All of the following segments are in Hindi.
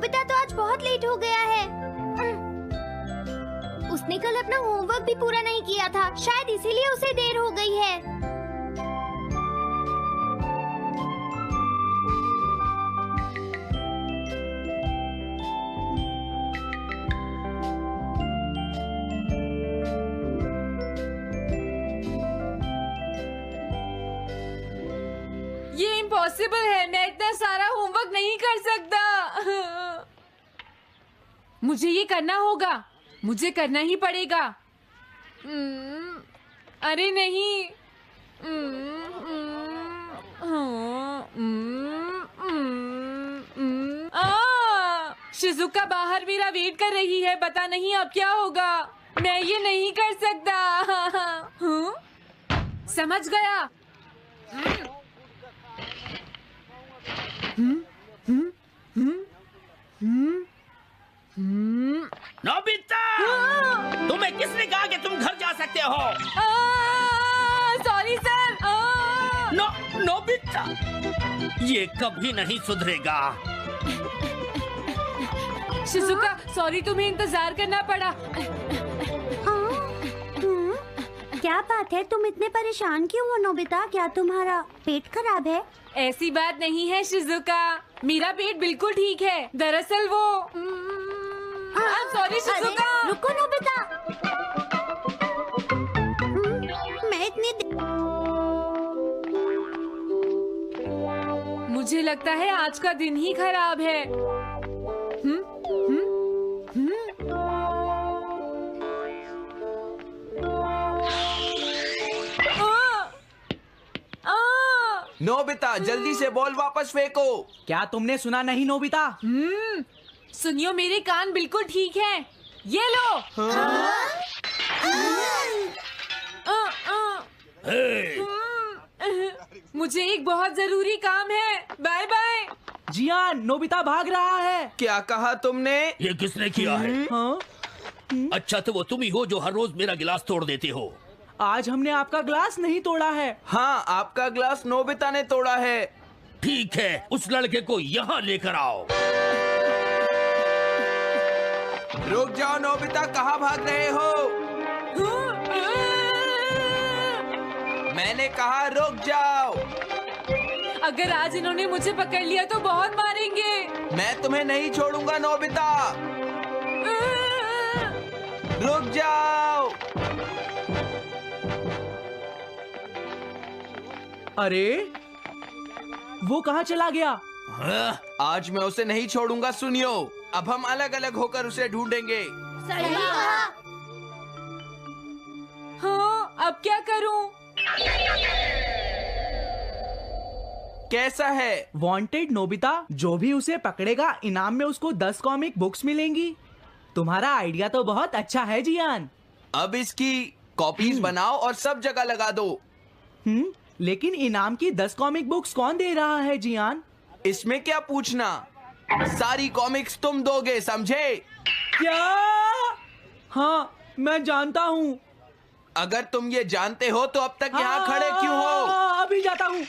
नोबिता तो आज बहुत लेट हो गया है। उसने कल अपना होमवर्क भी पूरा नहीं किया था, शायद इसीलिए उसे देर हो गई है। ये इम्पॉसिबल है, मैं इतना सारा होमवर्क नहीं कर सकता। मुझे ये करना होगा, मुझे करना ही पड़ेगा। अरे नहीं। शिजुका बाहर मेरा वेट कर रही है, पता नहीं अब क्या होगा। मैं ये नहीं कर सकता। समझ गया। नोबिता, तुम्हें किसने कहा कि तुम घर जा सकते हो? Sorry sir. नोबिता, ये कभी नहीं सुधरेगा। शिजुका सॉरी, तुम्हें इंतजार करना पड़ा। क्या बात है, तुम इतने परेशान क्यों हो नोबिता? क्या तुम्हारा पेट खराब है? ऐसी बात नहीं है शिजुका, मेरा पेट बिल्कुल ठीक है। दरअसल वो सॉरी शिजुका। रुको नोबिता, मैं इतनी मुझे लगता है आज का दिन ही खराब है। नोबिता, जल्दी से बॉल वापस फेंको। क्या तुमने सुना नहीं नोबिता? सुनियो, मेरे कान बिल्कुल ठीक हैं। ये लो। मुझे एक बहुत जरूरी काम है। Bye bye. जियान, नोबिता भाग रहा है। क्या कहा तुमने? ये किसने किया है? हाँ? अच्छा तो वो तुम ही हो जो हर रोज मेरा गिलास तोड़ देते हो। आज हमने आपका ग्लास नहीं तोड़ा है। हाँ, आपका ग्लास नोबिता ने तोड़ा है। ठीक है, उस लड़के को यहाँ लेकर आओ। रुक जाओ नोबिता, कहाँ भाग रहे हो? मैंने कहा रुक जाओ। अगर आज इन्होंने मुझे पकड़ लिया तो बहुत मारेंगे। मैं तुम्हें नहीं छोड़ूंगा नोबिता, रुक जाओ। अरे वो कहाँ चला गया? आज मैं उसे नहीं छोड़ूंगा। सुनियो, अब हम अलग अलग होकर उसे ढूंढेंगे। सही कहा। हाँ, अब क्या करूं? कैसा है? वांटेड नोबिता, जो भी उसे पकड़ेगा इनाम में उसको 10 कॉमिक बुक्स मिलेंगी। तुम्हारा आइडिया तो बहुत अच्छा है जियान। अब इसकी कॉपीज बनाओ और सब जगह लगा दो। लेकिन इनाम की 10 कॉमिक बुक्स कौन दे रहा है जियान? इसमें क्या पूछना, सारी कॉमिक्स तुम दोगे, समझे? क्या? हाँ, मैं जानता हूँ। अगर तुम ये जानते हो तो अब तक यहाँ खड़े क्यों हो? अभी जाता हूँ।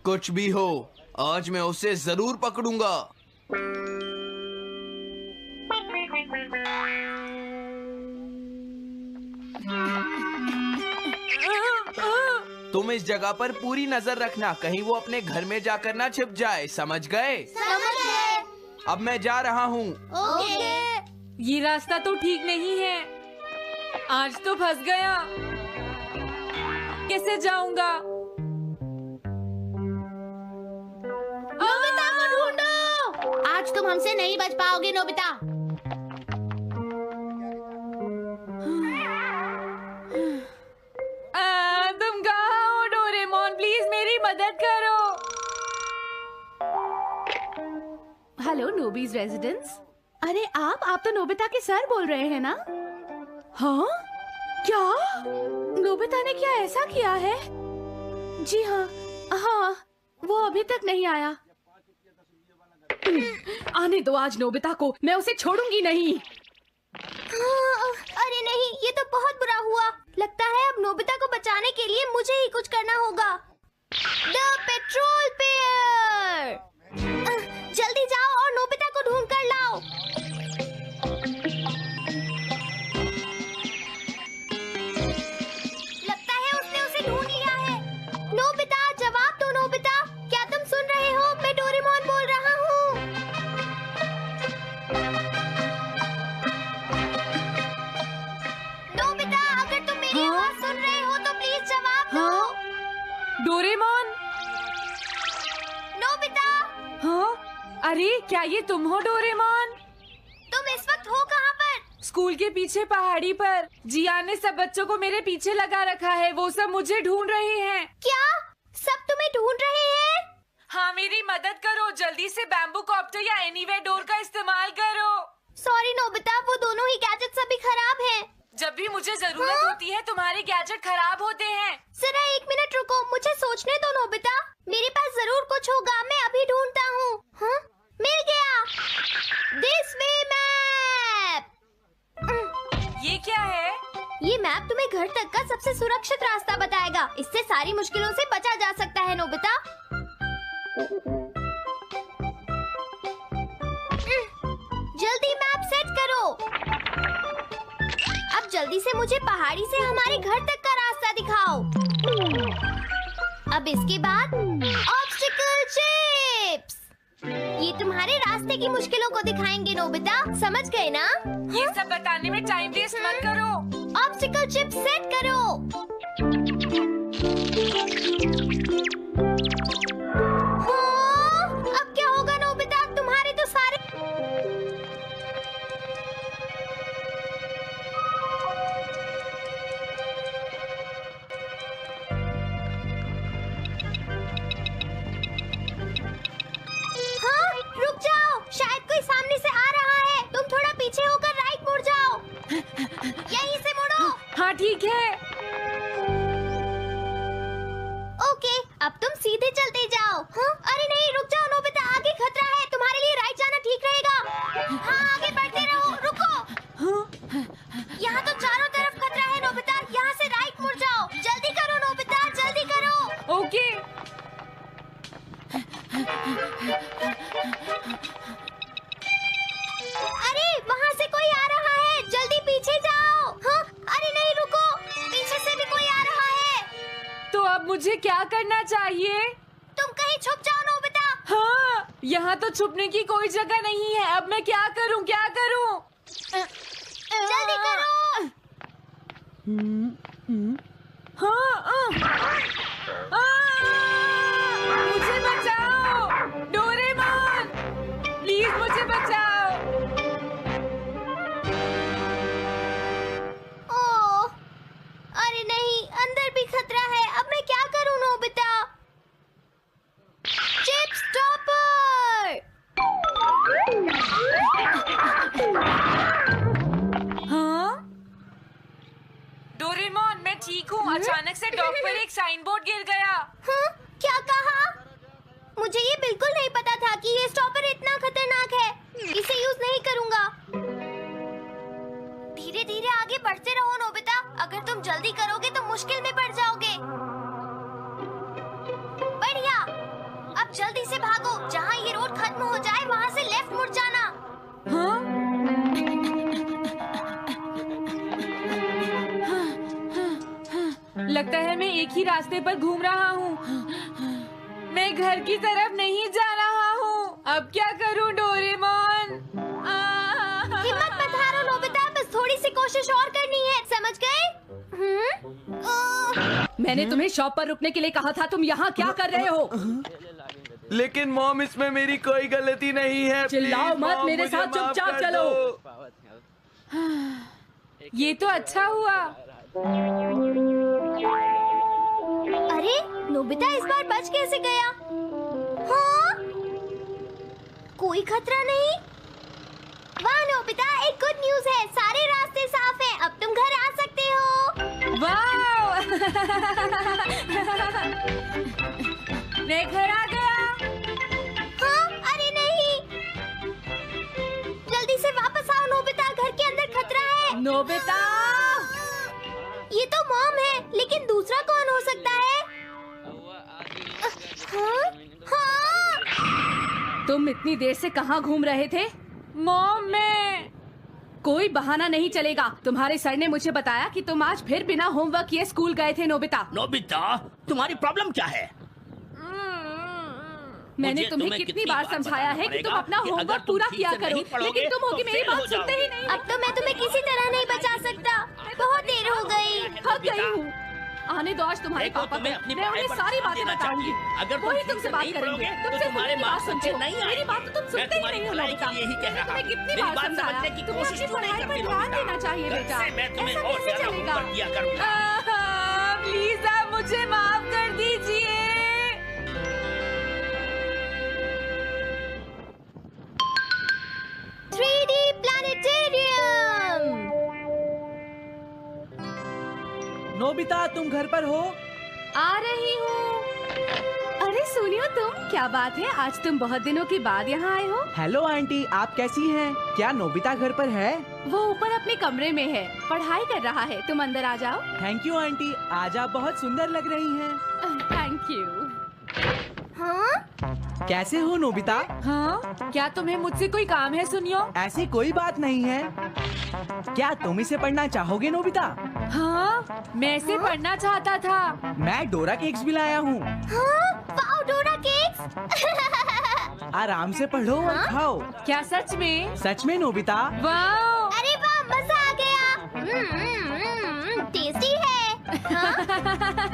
कुछ भी हो, आज मैं उसे जरूर पकड़ूंगा। तुम इस जगह पर पूरी नजर रखना, कहीं वो अपने घर में जाकर ना छिप जाए, समझ गए? समझ गए। अब मैं जा रहा हूँ। ओके। ये रास्ता तो ठीक नहीं है। आज तो फंस गया। कैसे जाऊंगा? नोबिता को ढूंढो। आज तुम हमसे नहीं बच पाओगे नोबिता। तुम कहाँ हो डोरेमोन? प्लीज मेरी मदद करो। Hello Nobi's residence. अरे आप तो नोबिता के सर बोल रहे हैं ना? हाँ? क्या? नोबिता ने क्या ऐसा किया है? जी हाँ, हाँ, वो अभी तक नहीं आया। आने दो आज नोबिता को, मैं उसे छोड़ूंगी नहीं। अरे नहीं, ये तो बहुत बुरा हुआ। लगता है अब नोबिता को बचाने के लिए मुझे ही कुछ करना होगा। The petrol pair. जल्दी जाओ और नोबिता को डोरेमोन। नोबिता, हाँ, अरे क्या ये तुम हो डोरेमोन? तुम इस वक्त हो कहाँ पर? स्कूल के पीछे पहाड़ी पर। जियान ने सब बच्चों को मेरे पीछे लगा रखा है, वो सब मुझे ढूंढ रहे हैं। क्या सब तुम्हें ढूंढ रहे हैं? हाँ, मेरी मदद करो, जल्दी से बैम्बू कॉप्टर या एनीवेयर डोर का इस्तेमाल करो। सॉरी नोबिता, वो दोनों ही गैजेट्स अभी खराब हैं। जब भी मुझे जरूरत होती है तुम्हारे गैजेट खराब होते हैं। जरा 1 मिनट रुको, मुझे सोचने दो नोबिता। मेरे पास जरूर कुछ होगा, मैं अभी ढूंढता हूँ। हाँ, मिल गया। This way map. ये क्या है? ये मैप तुम्हें घर तक का सबसे सुरक्षित रास्ता बताएगा। इससे सारी मुश्किलों से बचा जा सकता है नोबिता। जल्दी मैप सेट करो। अब जल्दी से मुझे पहाड़ी से हमारे घर तक का रास्ता दिखाओ। अब इसके बाद ऑब्स्टिकल चिप्स। ये तुम्हारे रास्ते की मुश्किलों को दिखाएंगे नोबिता, समझ गए ना? ये सब बताने में टाइम वेस्ट मत करो। ऑब्स्टिकल चिप्स सेट करो। हाँ, अब क्या होगा नोबिता? तुम्हारे तो सारे रुक जाओ, शायद कोई सामने से आ रहा है। तुम थोड़ा पीछे होकर राइट मुड़ जाओ। यहीं से मुड़ो। हाँ ठीक है। ओके, अब तुम सीधे चलते जाओ। हाँ? अरे नहीं, रुक जाओ नोबिता, आगे खतरा है। तुम्हारे लिए राइट जाना ठीक रहेगा। हाँ, आगे बढ़ते रहो। रुको, यहाँ तो चारों तरफ खतरा है नोबिता, यहाँ से राइट मुड़ जाओ। जल्दी करो नोबिता, जल्दी करो। ओके। अरे वहाँ से कोई आ रहा है, जल्दी पीछे जाओ। हाँ? अरे नहीं, रुको, पीछे से भी कोई आ रहा है। तो अब मुझे क्या करना चाहिए? तुम कहीं छुप जाओ नोबिता। हाँ, यहाँ तो छुपने की कोई जगह नहीं है। अब मैं क्या करूँ, क्या करूँ? जल्दी करो। हाँ, मुझे बचाओ डोरेमोन, प्लीज मुझे बचाओ। ओह, अरे नहीं, अंदर भी खतरा है। अब मैं क्या करूं नोबिता? Chip stopper. हाँ? डोरेमोन, मैं ठीक हूँ। अचानक से डॉक पर एक साइन बोर्ड गिर गया। हाँ? क्या कहा? मुझे ये बिल्कुल नहीं पता था कि ये स्टॉपर इतना खतरनाक है। इसे यूज नहीं करूंगा। धीरे धीरे आगे बढ़ते रहो नोबिता, अगर तुम जल्दी करोगे तो मुश्किल में पड़ जाओगे। बढ़िया, अब जल्दी से भागो। जहाँ ये रोड खत्म हो जाए वहाँ से लेफ्ट मुड़ जाना। हाँ? लगता है मैं एक ही रास्ते पर घूम रहा हूँ। मैं घर की तरफ नहीं जा रहा हूँ। अब क्या करूँ डोरेमोन? हिम्मत मत हारो नोबिता, बस थोड़ी सी कोशिश और करनी है, समझ गए? मैंने तुम्हें शॉप पर रुकने के लिए कहा था, तुम यहाँ क्या कर रहे हो? लेकिन मॉम, इसमें मेरी कोई गलती नहीं है। चिल्लाओ प्लीज, मत, मॉम, मेरे मुझे साथ माफ चुपचाप कर चलो। दो। ये तो अच्छा हुआ। अरे नोबिता इस बार बच कैसे गया? हाँ? कोई खतरा नहीं। वाह नोबिता, एक गुड न्यूज़ है, सारे रास्ते साफ हैं। अब तुम घर आ सकते हो। वाह! मैं घर आ गया। हाँ? अरे नहीं, जल्दी से वापस आओ नोबिता, घर के अंदर खतरा है। नोबिता! ये तो मॉम है, लेकिन दूसरा कौन हो सकता है? हाँ? हाँ? तुम इतनी देर से कहाँ घूम रहे थे? मॉम, मैं कोई बहाना नहीं चलेगा। तुम्हारे सर ने मुझे बताया कि तुम आज फिर बिना होमवर्क किए स्कूल गए थे नोबिता। नोबिता, तुम्हारी प्रॉब्लम क्या है? मैंने मुझे तुम्हें तुम्हें कितनी बार समझाया है कि तुम अपना कि अगर होमवर्क तुम पूरा ठीक किया से करो, नहीं पढ़ोगे, लेकिन तुम हो कि तो मेरी फेल हो बात सुनते ही जाओगे। नहीं। अब तो मैं तुम्हें किसी तरह नहीं बचा सकता। बहुत देर हो गई। थक गई हूँ। आने दो आज तुम्हारे देखो, पापा तुम्हें को। अपनी मैं पढ़ाई उन्हें पर सारी ध्यान बातें देना बताऊंगी। चाहिए। अगर तुम वही ठीक तुमसे से बात नहीं करेंगे। पढ़ोगे, तो तुमसे तुम्हारे मेरी बात मार्क्स सुनते अच्छे हो। नहीं मेरी आएंगे। बात तो तुम मैं सुनते ही तुम्हारी नहीं हो भलाई नोबिता। के लिए ही कह रहा तुम्हें हूँ। कितनी मेरी बार बात समझाया समझने की तुम्हें कोशिश अपनी क्यों नहीं पढ़ाई पर करती ध्यान नोबिता? देना चाहिए कल बेटा। से मैं तुम्हें ऐसा और कैसे ज्यादा चलेगा? होमवर्क दिया करूंगा। प्लीज आप मुझे माफ कर दीजिए। 3D planetarium. नोबिता तुम घर पर हो? आ रही हूँ। अरे सुनियो तुम, क्या बात है, आज तुम बहुत दिनों के बाद यहाँ आए हो। हेलो आंटी, आप कैसी हैं? क्या नोबिता घर पर है? वो ऊपर अपने कमरे में है, पढ़ाई कर रहा है। तुम अंदर आ जाओ। थैंक यू आंटी, आज आप बहुत सुंदर लग रही हैं। Thank you. हाँ? कैसे हो नोबिता? हाँ, क्या तुम्हें मुझसे कोई काम है सुनियो? ऐसी कोई बात नहीं है। क्या तुम इसे पढ़ना चाहोगे नोबिता? हाँ, मैं इसे पढ़ना चाहता था। मैं डोरा केक्स भी लाया हूँ। हाँ? वाओ, डोरा केक्स। आराम से पढ़ो और खाओ। क्या सच में? सच में नोबिता? वाह! अरे वाह, मजा आ गया। टेस्टी है। हाँ?